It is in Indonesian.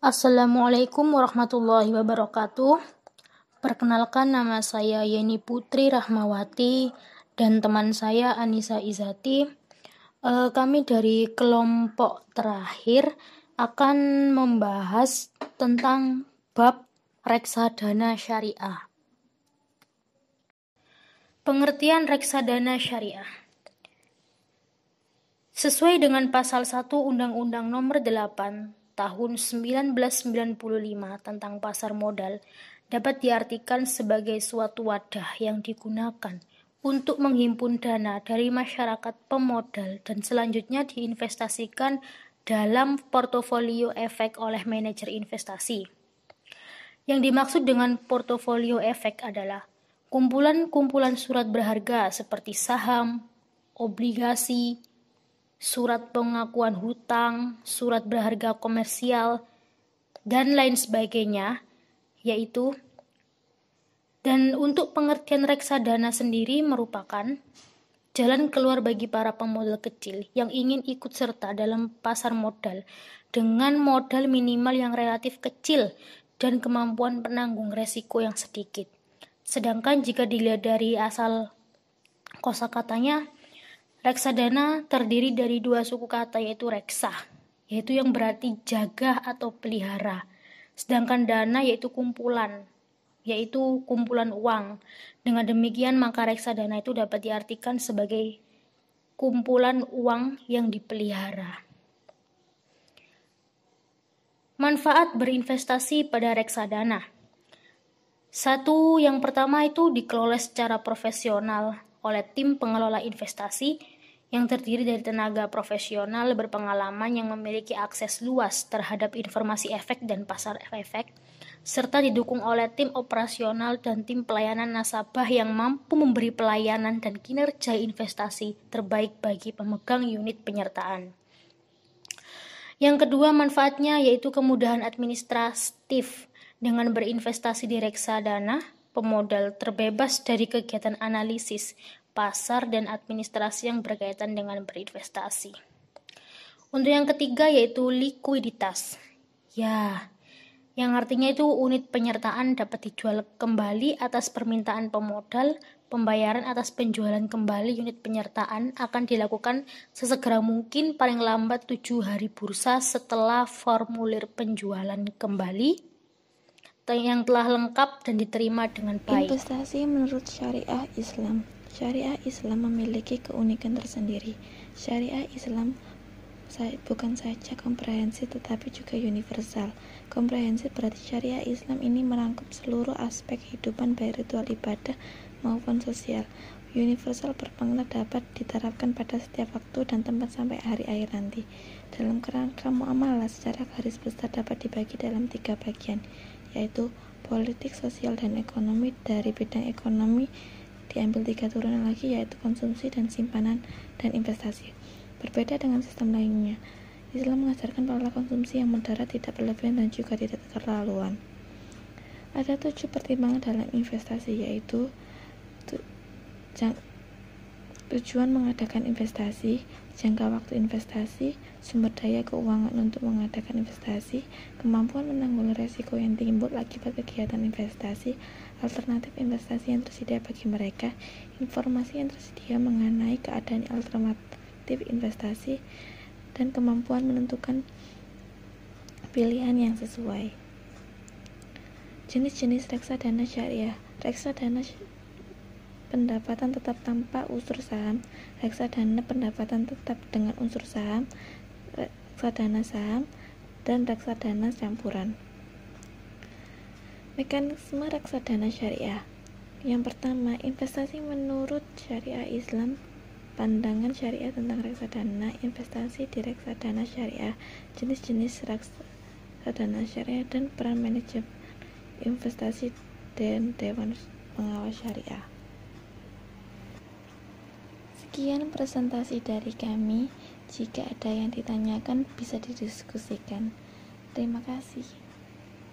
Assalamualaikum warahmatullahi wabarakatuh. Perkenalkan, nama saya Yeni Putri Rahmawati dan teman saya Anissa Izati. Kami dari kelompok terakhir akan membahas tentang bab reksadana syariah. Pengertian reksadana syariah. Sesuai dengan pasal 1 Undang-Undang Nomor 8 Tahun 1995 tentang pasar modal, dapat diartikan sebagai suatu wadah yang digunakan untuk menghimpun dana dari masyarakat pemodal dan selanjutnya diinvestasikan dalam portofolio efek oleh manajer investasi. Yang dimaksud dengan portofolio efek adalah kumpulan-kumpulan surat berharga seperti saham, obligasi, surat pengakuan hutang, surat berharga komersial, dan lain sebagainya, yaitu. Dan untuk pengertian reksadana sendiri merupakan jalan keluar bagi para pemodal kecil yang ingin ikut serta dalam pasar modal dengan modal minimal yang relatif kecil dan kemampuan penanggung resiko yang sedikit. Sedangkan jika dilihat dari asal kosakatanya, reksadana terdiri dari dua suku kata, yaitu reksa, yaitu yang berarti jaga atau pelihara. Sedangkan dana yaitu kumpulan, yaitu kumpulan uang. Dengan demikian maka reksadana itu dapat diartikan sebagai kumpulan uang yang dipelihara. Manfaat berinvestasi pada reksadana. Satu, yang pertama itu dikelola secara profesional oleh tim pengelola investasi yang terdiri dari tenaga profesional berpengalaman yang memiliki akses luas terhadap informasi efek dan pasar efek, serta didukung oleh tim operasional dan tim pelayanan nasabah yang mampu memberi pelayanan dan kinerja investasi terbaik bagi pemegang unit penyertaan. Yang kedua, manfaatnya yaitu kemudahan administratif. Dengan berinvestasi di reksadana, pemodal terbebas dari kegiatan analisis pasar dan administrasi yang berkaitan dengan berinvestasi. Untuk yang ketiga yaitu likuiditas. Yang artinya itu unit penyertaan dapat dijual kembali atas permintaan pemodal. Pembayaran atas penjualan kembali unit penyertaan akan dilakukan sesegera mungkin, paling lambat 7 hari bursa setelah formulir penjualan kembali yang telah lengkap dan diterima dengan baik. Investasi menurut syariah Islam. Syariah Islam memiliki keunikan tersendiri. Syariah Islam bukan saja komprehensif tetapi juga universal. Komprehensif berarti syariah Islam ini merangkup seluruh aspek kehidupan baik ritual ibadah maupun sosial. Universal bermakna dapat diterapkan pada setiap waktu dan tempat sampai hari akhir nanti. Dalam kerangka muamalah secara garis besar dapat dibagi dalam 3 bagian, yaitu politik, sosial, dan ekonomi. Dari bidang ekonomi diambil 3 turunan lagi, yaitu konsumsi dan simpanan dan investasi. Berbeda dengan sistem lainnya, Islam mengajarkan pola konsumsi yang moderat, tidak berlebihan dan juga tidak keterlaluan. Ada 7 pertimbangan dalam investasi, yaitu tujuan mengadakan investasi, jangka waktu investasi, sumber daya keuangan untuk mengadakan investasi, kemampuan menanggung resiko yang timbul akibat kegiatan investasi, alternatif investasi yang tersedia bagi mereka, informasi yang tersedia mengenai keadaan alternatif investasi, dan kemampuan menentukan pilihan yang sesuai. Jenis-jenis reksadana syariah. Reksadana pendapatan tetap tanpa unsur saham, reksadana pendapatan tetap dengan unsur saham, reksadana saham, dan reksadana campuran. Mekanisme reksadana syariah. Yang pertama, investasi menurut syariah Islam. Pandangan syariah tentang reksadana. Investasi di reksadana syariah, jenis-jenis reksadana syariah, dan peran manajemen investasi dan dewan pengawas syariah. Sekian presentasi dari kami. Jika ada yang ditanyakan bisa didiskusikan. Terima kasih.